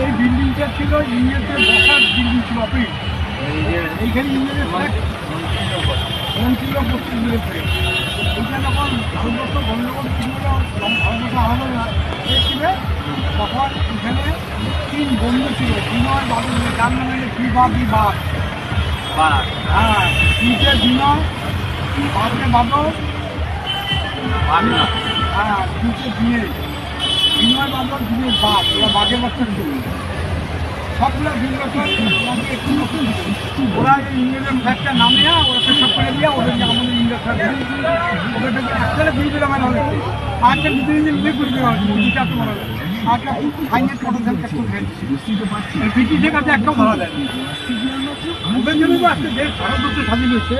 এই বিল্ডিংটা ছিল ইংরেজদের বসার বিল্ডিং ছিল অফিস। এইখানে ইংরেজের মন্ত্রীরা বসতে দিয়েছে। এইটা যখন ভারতবর্ষ গণ্ডগোল ভারতবর্ষ আলাদা হয়েছিল তখন এখানে 3 বন্ধু ছিল, বিনয় বাবু, যার নামে বিবাদ। হ্যাঁ, তিনটে বিনয়, বাদে বাদল, হ্যাঁ তিনটে বিয়ে, বিনয় বাদল বিয়ের বাদ, ওরা বাঘের বাচ্চা ছিল। সবগুলো ওরা ইংরেজের ফ্ল্যাটটা নামিয়ে ওরা পেশাব করে দিয়ে ওদেরকে আমাদের ইংরেজরা ওদেরকে একটা বুঝে দিলাম হয়েছে। আজকে নিজে নিজে করে দেওয়া হয়েছে, বুঝিটা তো বলা যায়। আজকে ফাইনের পটেন্সিয়াল একটু ব্রিটিশের কাছে একটাও ধরা যায়। ওদের জন্য তো আজকে দেশ ভারতবর্ষে স্বাধীন হয়েছে।